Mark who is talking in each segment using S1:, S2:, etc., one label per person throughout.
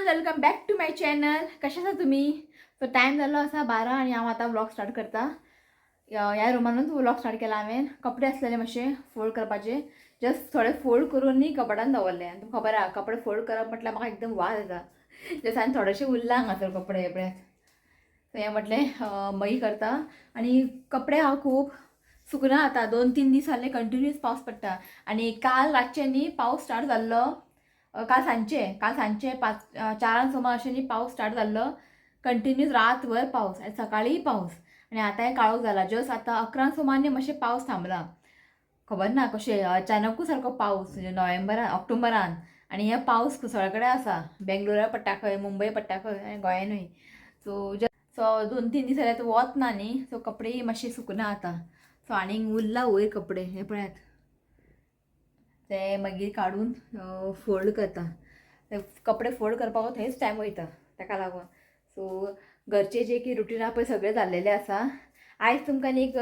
S1: Welcome back to my channel. कशा आहात तुम्ही? सो टाइम झालो असा 12 आणि हांव आतां व्लॉग स्टार्ट करता. ह्या रुमानूच व्लॉग स्टार्ट केला हांवें. कपडे आसलेले मातशे फोल्ड करपाचे. जस्ट थोडे फोल्ड करून न्ही कपडान दवरले. आनी तुमकां खबर आहा कपडे फोल्ड करप म्हटल्यार म्हाका एकदम वाज येता. जस्ट हांवें थोडेशे उरला हांगासर कपडे हे पळयात. सो हें म्हटलें मागीर करता. आनी कपडे हांव खूब सुकना आतां 2-3 दीस जाले कंटिन्यूअस पावस पडटा. आनी काल रातचे न्ही पावस स्टार्ट जाल्लो. काल सांजचे 4 सुमार अशें न्ही पावस स्टार्ट जाल्लो. कंटिन्यूअस रातभर पावस आनी सकाळीय पावस. आनी आतांय काळोख जाला. जस्ट आतां 11 सुमार न्ही मातशें पावस थांबला. खबर ना कशें अचानकूच सारको पावस म्हणजे नोव्हेंबरान ऑक्टोबरान. आनी हे पावस सगळे कडेन आसा. बेंगलोरा पडटा खंय, मुंबय पडटा खंय आनी गोंयानूय. सो 2-3 दीस जाल्यार वत ना न्ही. सो कपडे मातशे सुकना आतां. सो आनीक उरला वयर कपडे हे पळयात. ते मागीर काडून फोल्ड करता. ते कपडे फोल्ड करपाक थंयच टायम वयता ताका लागून. सो घरचे जे की रुटीन आहा पळय सगळे जाल्लेले आसा. आयज तुमकां एक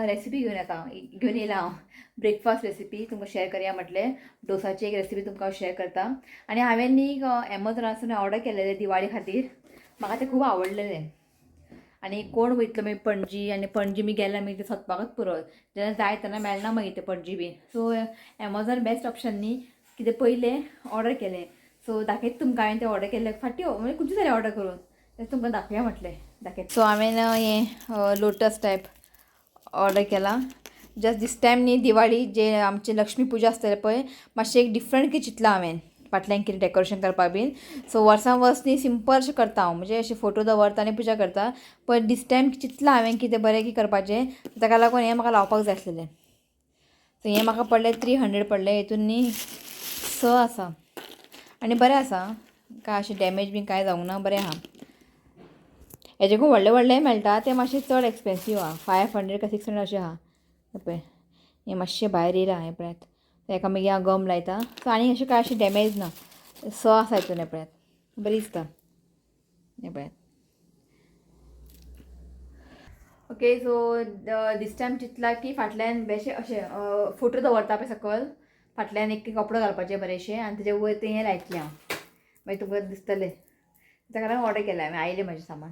S1: रेसिपी घेवन येयला हांव. ब्रेकफास्ट रेसिपी तुमकां शेअर करया म्हटलें. डोसाची एक रेसिपी तुमकां शेअर करता. आनी हांवें न्ही एमेझॉनासून ऑर्डर केलेले दिवाळी खातीर. म्हाका ते खूब आवडलेले. आनी कोण वयतलो मागीर पणजी आनी पणजी मी गेल्यार मागीर ते सोदपाकच पुरो. जेन्ना जाय तेन्ना मेळना मागीर ते पणजी बी. सो एमेझॉन बेस्ट ऑप्शन न्ही. कितें पयलें ऑर्डर केलें. सो दाखयता तुमकां हांवें ते ऑर्डर केले फाटी म्हणजे खुबशे जाले ऑर्डर करून. तें तुमकां दाखया म्हटलें दाखयता. सो हांवें हें लोटस टायप ऑर्डर केला. जस्ट दीस टायम न्ही दिवाळी जे आमचे लक्ष्मी पुजा आसतले पळय मातशें एक डिफरंट कितें चिंतलां हांवें. फाटल्यान कितें डेकोरेशन करपाक बीन. सो वर्सान वर्स न्ही सिंपल अशें करता हांव. म्हणजे अशें फोटो दवरता आनी पुजा करता. पण दीस टायम चिंतलां हांवें कितें बरें की करपाचें. ताका लागून हें म्हाका लावपाक जाय आसलेलें. सो हें म्हाका पडलें 300 पडलें. हितून न्ही 6 आसा. आनी बरें आसा. काय अशें डॅमेज बीन कांय जावंक ना. बरें आहा. हेजेकून व्हडले व्हडले मेळटा ते मातशे चड एक्सपेन्सीव आहा. 500 काय 600 अशें आहा. हे पळय हें मातशें भायर येयलां हें पळयात. ताका मागीर हांव गम लायता. सो आनी अशें काय अशें डॅमेज ना. 6 आसा हितून हे पळयात. बरी दिसता हे पळयात. ओके सो दीस टायम चिंतला की फाटल्यान बेशे अशें फोटो दवरता पळय सकयल. फाटल्यान एक कपडो घालपाचें बरेंशें आनी तेजे वयर तें हें लायतलें हांव. मागीर तुमकां दिसतलें. ताका लागून ऑर्डर केला हांवें. आयलें म्हजें सामान.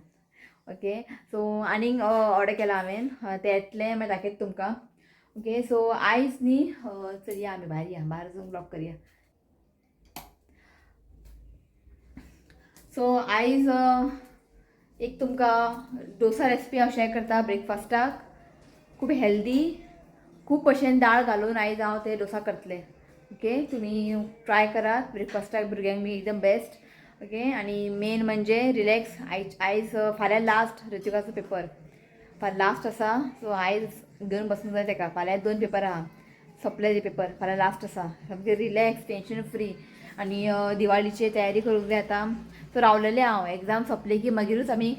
S1: ओके सो आनीक ऑर्डर केला हांवें. तें येतलें मागीर दाखयता तुमकां. ओके सो आयज न्ही चलया आमी भायर या. भायर वचून ब्लॉग करया. सो आयज एक तुमकां डोसा रेसिपी हांव शेअर करता ब्रेकफास्टाक. खूब हेल्दी खूब भशेन दाळ घालून आयज हांव ते डोसा करतलें. ओके तुमी ट्राय करात ब्रेकफास्टाक भुरग्यांक बी एकदम बेस्ट. ओके आनी मेन म्हणजे रिलॅक्स. आयज फाल्यां लास्ट ऋतिकाचो पेपर. फाल्यां लास्ट आसा. सो आयज घेवन बसूंक जाय ताका. फाल्यां 2 पेपर आहा. सोंपले ते पेपर. फाल्यां लास्ट आसा. सामकें रिलॅक्स टेन्शन फ्री. आनी दिवाळीची तयारी करूंक जाय आतां. सो रावलेलें हांव एग्जाम सोंपली की मागीरूच आमी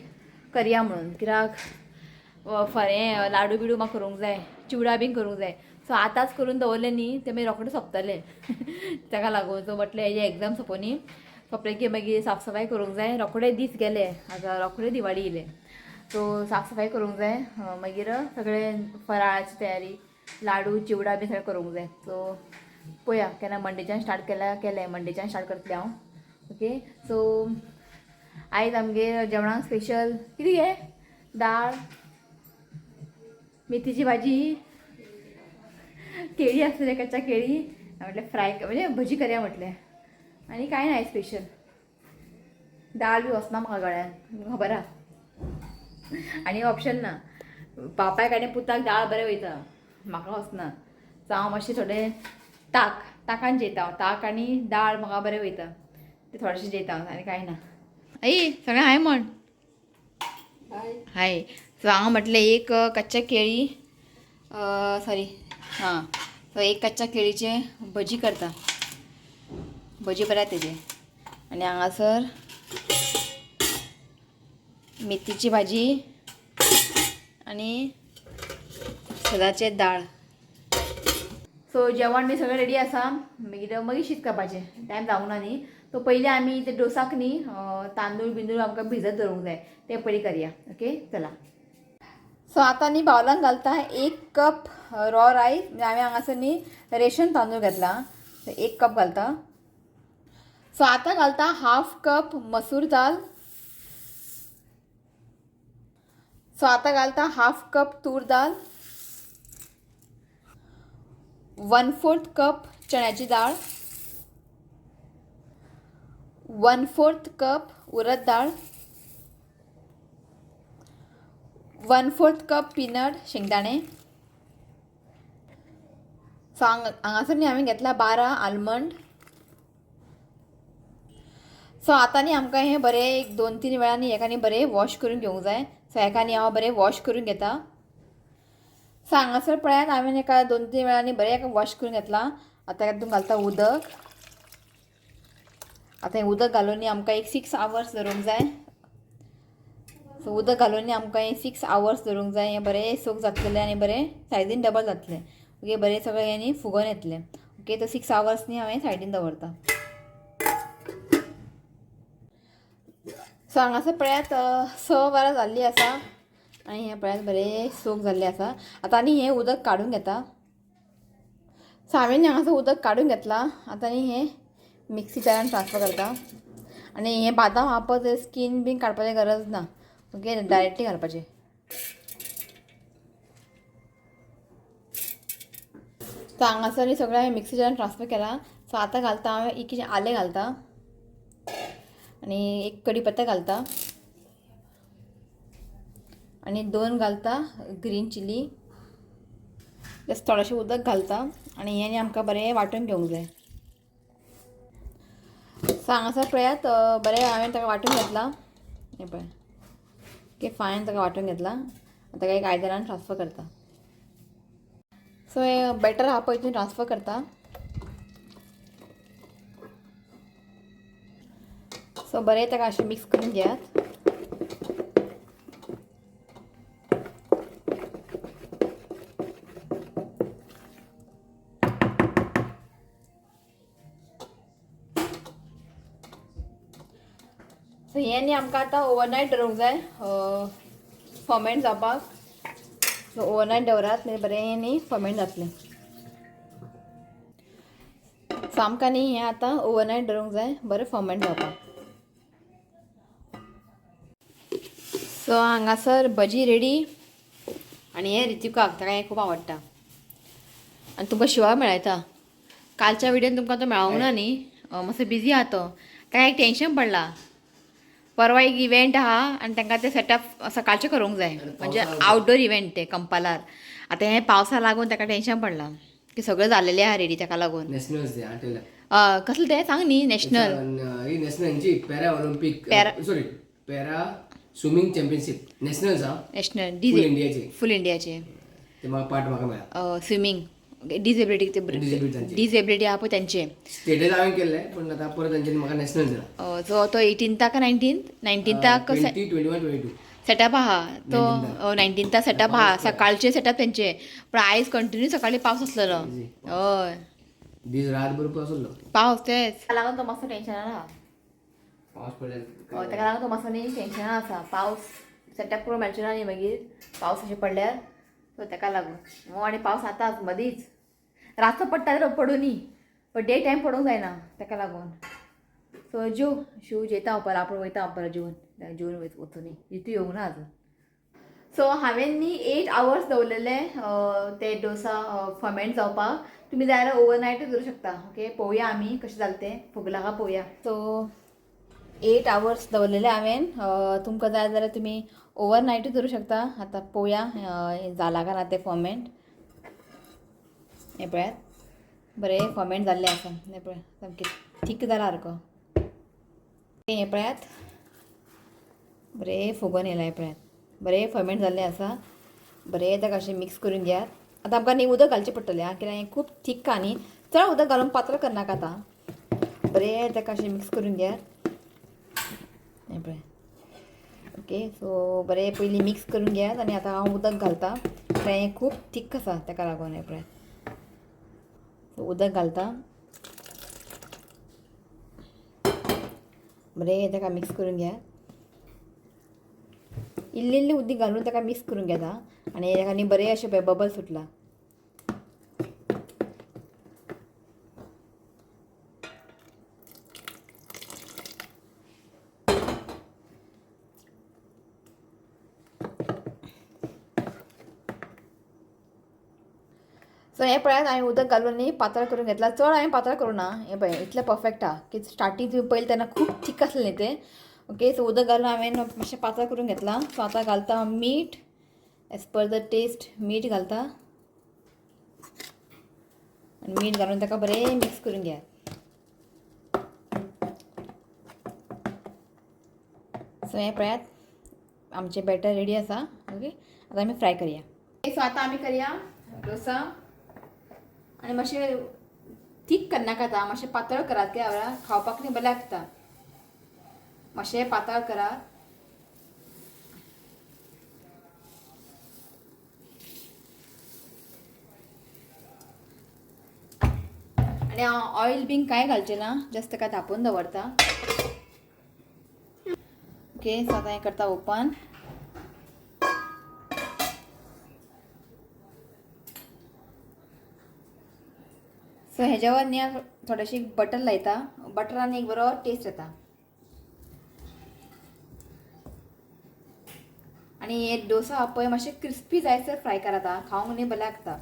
S1: करया म्हणून. कित्याक हें लाडू बिडू म्हाका करूंक जाय. चिवडा बीन करूंक जाय. सो आतांच करून दवरलें न्ही ते मागीर रोखडें सोंपतलें. ताका लागून सो म्हटलें हेजे एग्जाम सोंपोनी सोंपले की मागीर साफसफाई करूंक जाय. रोखडे दीस गेले आतां रोखडे दिवाळी येयले. सो साफसफाई करूंक जाय. मागीर सगळें फराळाची तयारी लाडू चिवडा बी सगळें करूंक जाय. सो पळोवया केन्ना मंडेच्यान स्टार्ट केलें मंडेच्यान स्टार्ट करतलें हांव. ओके सो आयज आमगेर जेवणाक स्पेशल कितें गे दाळ मेथीची भाजी केळी आसलेले कच्च्या केळी. म्हटलें फ्राय म्हणजे भजी करया म्हटलें. आनी कांय ना स्पेशल. दाळ बी वचना म्हाका गळ्यान खबर आहा. आनी ऑप्शन ना. बापायक आनी पुताक दाळ बरें वयता. म्हाका वचना. सो हांव मातशें थोडें ताकान जेयता हांव. ताक आनी दाळ म्हाका बरें वयता. ते थोडेशें जेयता हांव आनी कांय ना. आई सगळें हाय म्हण. हाय. सो हांव म्हटलें एक कच्च्या केळी सॉरी हां सो एक कच्च्या केळीचे भजी करता. भजी बऱ्या तेजे. आनी हांगासर मेथीची भाजी आनी सदाचे दाळ. सो जेवण बी सगळें रेडी आसा. मागीर शीत करपाचें. टायम जावंक ना न्ही. सो पयलीं आमी ते डोसाक न्ही तांदूळ बिंदूळ आमकां भिजत दवरूंक जाय. ते पयलीं करया. ओके चला. सो आतां न्ही बावलान घालता 1 कप रॉ रायस. हांवें हांगासर न्ही रेशन तांदूळ घेतला. 1 कप घालता. सो आता घालता हाफ कप मसूर दाल. सो आता घालता हाफ कप तूर दाल, 1/4 कप चण्याची डाळ, 1/4 कप उडद डाळ, 1/4 कप पीनट शेंगदाणे. सो हांगासर न्ही हांवें घेतला 12 आलमंड. सो आता न्ही आमकां हें बरें एक 2-3 वेळांनी एकानी बरें वॉश करून घेवंक जाय. सो एकानी हांव बरें वॉश करून घेता. सो हांगासर पळयात हांवें एका 2-3 वेळांनी बरें एका वॉश करून घेतला. आतां हातूंत घालता उदक. आतां हें उदक घालून न्ही आमकां एक 6 आवर्स दवरूंक जाय. सो उदक घालून न्ही आमकां हें 6 आवर्स दवरूंक जाय. हें बरें सोक जातलें आनी बरें सायडीन डबल जातलें. ओके, बरें सगळें हें न्ही फुगोन येतलें. ओके, तो 6 आवर्स न्ही हांवें सायडीन दवरता. सो हांगासर पळयात 6 वरां जाल्लीं आसा आनी हें पळयात बरें सोक जाल्लें आसा. आतां आनी हें उदक काडून घेता. सो हांवें न्ही हांगासर उदक काडून घेतलां. आतां न्ही हें मिक्सी जारान ट्रान्सफर करता. आनी हें बादाम आहा पळय तें स्कीन बीन काडपाची गरज ना. ओके, डायरेक्टली घालपाचें. सो हांगासर न्ही सगळें हांवें मिक्सी जारान ट्रान्सफर केलां. सो आतां घालता हांवें इल्लेशें आलें घालता आनी एक कढीपत्ता घालता आनी 2 घालता ग्रीन चिली. जस्ट थोडेंशें उदक घालता आनी हें न्ही आमकां बरें वांटून घेवंक जाय. सो हांगासर पळयात बरें हांवें ताका वांटून घेतलां. हें पळय, ओके, फायन ताका वांटून घेतलां. आतां ताका एक आयदनान ट्रान्सफर करता. सो हें बॅटर आहा पळय तितून ट्रान्सफर करता. सो बरें ताका अशें मिक्स करून घेयात. सो हें न्ही आमकां आतां ओवरनायट दवरूंक जाय फर्मेंट जावपाक. सो ओवरनायट दवरात मागीर बरें हें न्ही फर्मेंट जातलें. सो आमकां न्ही हें आतां ओवरनायट दवरूंक जाय बरें फर्मेंट जावपाक. सो हांगासर भजी रेडी आनी हें रितिकाक ताका हें खूब आवडटा आनी तुमकां शिवाय मेळयता. कालच्या विडियोन तुमकां तो मेळोंक ना न्ही, मातसो बिजी आहा तो. ताका एक टेंशन पडलां. परवा एक इव्हेंट आहा आनी तांकां तें सेटअप सकाळचें करूंक जाय, म्हणजे आवटडोर इव्हेंट तें कंपालार. आतां हें पावसा लागून ताका टेंशन पडलां की सगळें जालेलें आहा रेडी ताका लागून. कसलें तें सांग न्ही. National
S2: para Olympic, sorry para swimming championship nationals आहा.
S1: नॅशनल फूल इंडियाचे
S2: ते म्हाका पार्ट म्हाका मेळ्ळा.
S1: स्विमींग डिसेबिलिटी आहा पळय तेंचे
S2: स्टेटच हांवें केल्लें पण आतां परत तांच्यांनी म्हाका नॅशनल दिला.
S1: सो तो 18 का 19
S2: 21-22
S1: सेटअप आहा. तो 19 सेटअप आहा. सकाळचे सेटअप तेंचे, पण आयज कंटिन्यू सकाळी पावस आसलेलो. हय,
S2: दीस रातभर पावस आसलो.
S1: पावस तेच ताका लागून तो मातसो टेंशनान आहा.
S2: पावस पडल्यार
S1: ताका लागून तो मातसो न्ही टेंशनान आसा. पावस सेटअप करून मेळचो ना न्ही मागीर पावस अशें पडल्यार. सो ताका लागून आनी पावस आतांच मदींच रातचो पडटा जाल्यार पडूं न्ही, पण डे टायम पडूंक जायना ताका लागून. सो शिव जेता हांव परत आपूण वयता परत जेवन वचूं न्ही इतू येवंक ना आजून. सो हांवें न्ही 8 आवर्स दवरलेले ते डोसा फर्मेंट जावपाक. तुमी जाय जाल्यार ओवरनायटूच दवरूं शकता. ओके, पळोवया आमी कशें जालें तें, फुगलां काय पळोवया. सो 8 आवर्स दवरलेले हांवें. तुमकां जाय जाल्यार तुमी ओवरनायटूच दवरूं शकता. आतां पळोवया जालां काय ना तें फर्मेंट. हें पळयात बरें फर्मेंट जाल्लें आसा. हें पळय सामकें थीक जाला सारको. हें पळयात बरें फुगोन येयला. हें पळयात बरें फर्मेंट जाल्लें आसा. बरें ताका अशें मिक्स करून घेयात. आतां आमकां न्ही उदक घालचें पडटलें कित्याक हें खूब थीक आहा न्ही. चड उदक घालून पातळ करनाका आतां. बरें ताका अशें मिक्स करून घेयात. हें पळय, ओके. सो बरें पयलीं मिक्स करून घेयात आनी आतां हांव उदक घालता कित्याक हें खूब थीक आसा ताका लागून. हें पळय उदक घालता बरें ताका मिक्स करून घेयात. इल्ली इल्ली उदक घालून ताका मिक्स करून घेता आनी ताका न्ही बरें अशें पळय बबल सुटला. सो हे पळयात हांवें उदक घालून न्ही पातळ करून घेतला. चड हांवें पातळ करूं ना. हें पळय इतलें परफेक्ट आहा की स्टार्टींग तुम्ही पयलीं तेन्ना खूब थीक आसलें न्ही तें. ओके, सो उदक घालून हांवें मातशें पातळ करून घेतलां. सो आतां घालता मीठ. एज पर द टेस्ट मीठ घालता आनी मीठ घालून ताका बरें मिक्स करून घेयात. सो हें पळयात आमचें बॅटर रेडी आसा. ओके, आतां आमी फ्राय करया. सो आतां आमी करया डोसा. आनी मातशें थीक करनाका आतां, मातशें पातळ करात कित्याक खावपाक न्ही बरें लागता. मातशें पातळ करात. आनी ऑयल बीन कांय घालचें ना, जस्ट ताका धांपून दवरता. ओके, सो आतां हें करता ओपन. सो हेज्या वर न्ही थोडेशी बटर लायता. बटरान एक बरो टेस्ट येता. आनी हे डोसा पळय मातशें क्रिस्पी जायसर फ्राय करात. खावंक न्ही बरें लागता.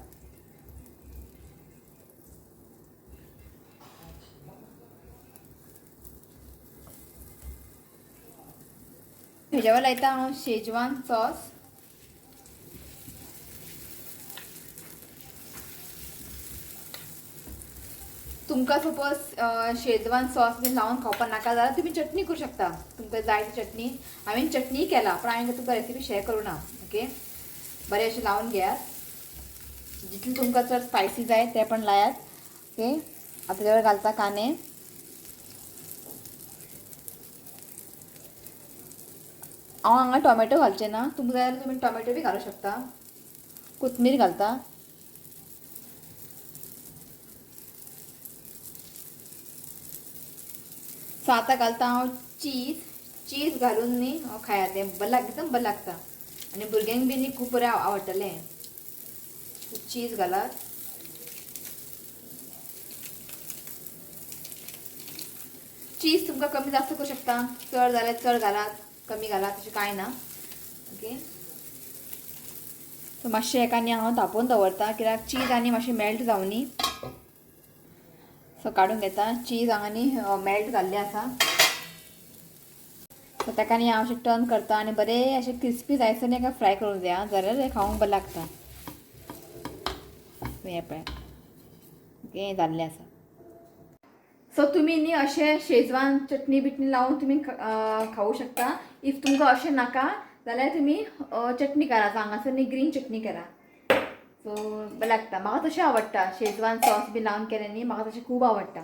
S1: हेज्या वर लायता हांव शेजवान सॉस. तुमकां सपोज शेजवान सॉस बीन लावन खावपाक नाका जाल्यार तुमी चटणी करूं शकता. तुमकां जाय ती चटणी. हांवें चटणी केला पण हांवें तुमकां रेसिपी शेअर करूं ना. ओके, बरें अशें लावन घेयात. जितलें तुमकां चड स्पायसी जाय ते पण लायात. ओके, आतां तेज्या वर घालता कांदे. हांव हांगा टोमॅटो घालचे ना. तुमकां जाय जाल्यार तुमी टोमॅटो बी घालूं शकता. कोथमीर घालता. सो आतां घालता हांव चीज घालून न्ही खायात. तें एकदम बरें लागता आनी भुरग्यांक बी न्ही खूब बरें आवडटलें. चीज घालात. चीज तुमकां कमी जास्त करूं शकता. चड जाल्यार चड घालात, कमी घालात, तशें कांय ना. ओके, सो मातशें एका न्ही हांव धांपून दवरता कित्याक चीज आनी मातशें मेल्ट जावं न्ही. सो काडून घेता. चीज हांगा न्ही मेल्ट जाल्लें आसा. सो ताका न्ही हांव अशें टर्न करता आनी बरें अशें क्रिस्पी जायसर न्ही ताका फ्राय करूंक जाय जाल्यार हें खावंक बरें लागता. हें पळय हें जाल्लें आसा. सो तुमी न्ही अशें शेजवान चटणी बिटणी लावन तुमी खावू शकता. इफ तुमकां अशें नाका जाल्यार तुमी चटणी करात. हांगासर न्ही ग्रीन चटणी करा. सो बरें लागता. म्हाका तशें आवडटा. शेजवान सॉस बी लावन केलें न्ही म्हाका तशें खूब आवडटा.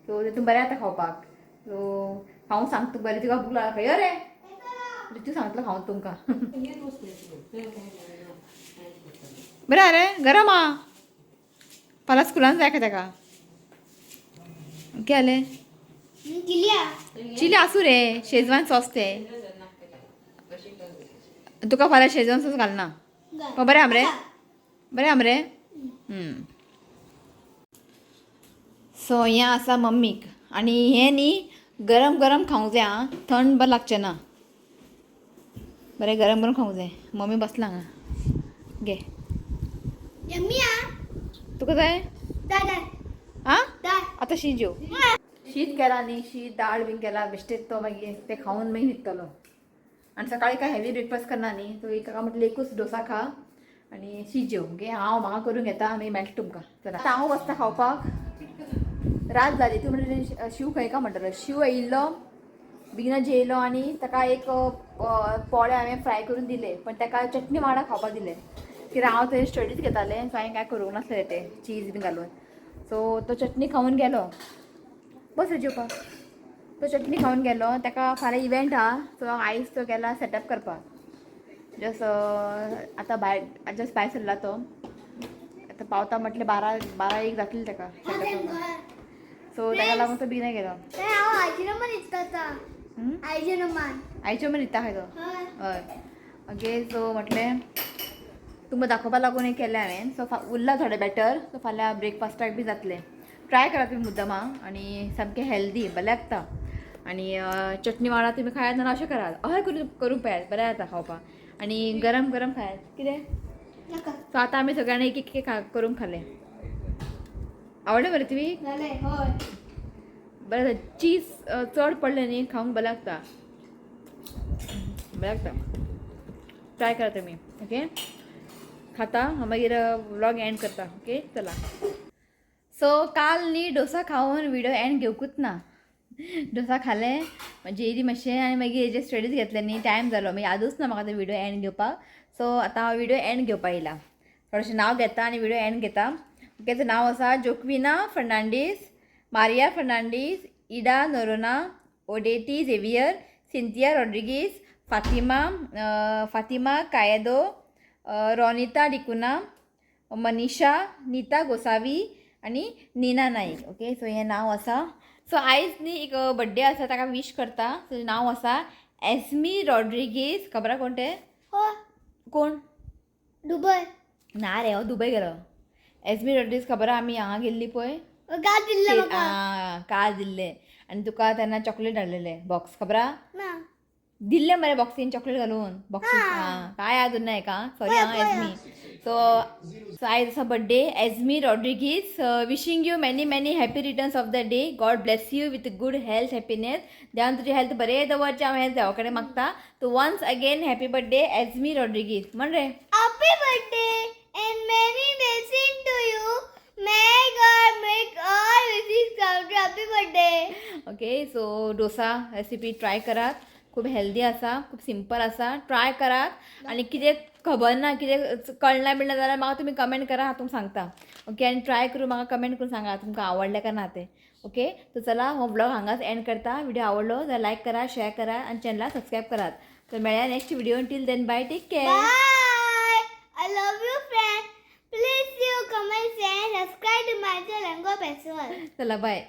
S1: सो तेतून बरें जाता खावपाक. सो हांव सांगता बरें तुका भूक लागला खंय रे तूं सांगतलो खावंक तुमकां. बरें रे गरम आहा. फाल्यां स्कुलान जाय खंय ताका. ओके जालें. चिली आसूं रे. शेजवान सॉस ते तुका फाल्यां शेजवान सॉस घालना. बरें आम रे. बरें आम रे. सो हें आसा मम्मीक. आनी हें न्ही गरम गरम खावंक जाय. थंड बरें लागचें ना. बरें गरम गरम खावंक जाय. मम्मी बसला हांगा घे. तुका जाय आं आतां शीत जेव. शीत केला न्ही शीत दाळ बीन केला बेश्टेच तो मागीर ते खावन मागीर न्हिदतलो. आनी सकाळीं काय हेवी ब्रेकफास्ट करना न्ही. सो एका म्हटलें एकूच डोसा खा आनी शीत जेव. ओके, हांव म्हाका करून घेता मागीर मेळटा तुमकां. चला आतां हांव वचता खावपाक. रात जाली. तूं म्हणटा शिव खंय का म्हणटलो. शिव येयल्लो बेगिना जेयलो आनी ताका एक पोळे हांवें फ्राय करून दिले पण ताका चटणी वांगडा खावपाक दिलें कित्याक हांव थंय स्टडीज घेतालें. सो हांवें कांय करूंक नासलें तें चीज बीन घालून. सो तो चटणी खावन गेलो. बस जेवपाक. तो चटणी खावन गेलो. ताका फाल्यां इवेंट आहा. सो आयज तो गेला सेटअप करपाक. जस्ट आतां भायर जस्ट भायर सरला तो. आतां पावता म्हटलें 12-1 जातलें ताका सेटअप करपाक. सो ताका लागून तो बेगिना गेलो. आयचे म्हण दिता खंय तो. हय ओके, सो म्हटलें तुमकां दाखोवपा लागून हें केलें हांवें. सो उरला थोडें बॅटर. सो फाल्यां ब्रेकफास्टाक बी जातलें. ट्राय करा तुमी मुद्दमा आनी सामकें हेल्दी बरें लागता. आनी चटणी वांगडा तुमी खायात ना अशें करात. अशें करूंक पळयात बरें जाता खावपाक. आनी गरम गरम खायात. कितें सो आतां आमी सगळ्यांनी एक एक करून खालें. आवडले बरं तुम्ही
S3: झाले होय.
S1: बरं चीज चड पडलें न्ही खावंक बरें लागता ट्राय करा तुम्ही ओके खाता मागीर व्लॉग एंड करता ओके चला सो काल न्ही डोसा खाऊन व्हिडिओ एंड घेवकूच ना डोसा खालें म्हणजे येयली मातशें आनी मागीर हेजे स्टडीज घेतले न्ही टायम जालो मागीर यादूच ना म्हाका तो व्हिडिओ एंड घेवपाक सो आतां हांव व्हिडिओ एंड घेवपाक येयला थोडेंशें नांव घेता आनी व्हिडिओ एंड घेता ओके नांव आसा जोक्विना फर्नांडीस मारिया फर्नांडीस इडा नोरोना ओडेटी झेवियर सिंथिया रॉड्रिगीस फातिमा कायेदो रोनिता डिकुना मनीषा नीता गोसावी आनी नीना नाईक ओके सो हें नांव आसा सो आयज न्ही एक बड्डे आसा ताका विश करता ताजें नांव आसा एस्मी रॉड्रिगीस खबर कोण ते
S3: हो
S1: कोण
S3: दुबय
S1: ना रे हांव दुबय गेलो एस्मी रॉड्रिगीस खबर आमी हांगा गेल्ली पळय
S3: का दिल्ले म्हाका
S1: काल दिल्ले आनी तुका तेन्ना चॉकलेट हाडलेले बॉक्स खबर
S3: ना
S1: दिल्ले मरे बॉक्सीन चॉकलेट घालून बॉक्सीन काय याद उरना हेका सॉरी हां एस्मी सो आयज आसा birthday Esmi Rodrigues wishing you many many happy returns of the day God bless you with good health happiness देवान तुजी हेल्थ बरें दवरचें हांव हेल्थ देवा कडेन मागता so once again happy birthday Esmi Rodrigues म्हण रे
S3: happy birthday and many blessings to you. May God make all wishes come true. Happy birthday.
S1: Okay so dosa recipe try करात खूब हेल्दी आसा खूब सिंपल आसा ट्राय करात आनी कितें खबर ना कितें कळना बिळना जाल्यार म्हाका तुमी कमेंट करा हांव तुमकां सांगता ओके आनी ट्राय करून म्हाका कमेंट करून सांगा तुमकां आवडलें काय ना तें ओके सो चला हो ब्लॉग हांगाच एंड करता व्हिडिओ आवडलो जाल्यार लायक करा शेअर करा आनी चॅनलाक सबस्क्रायब करात तर मेळया next video till then bye take care
S3: Bye. I love you, friend. Please you comment, share, and subscribe to my channel and go festival.
S1: चला बाय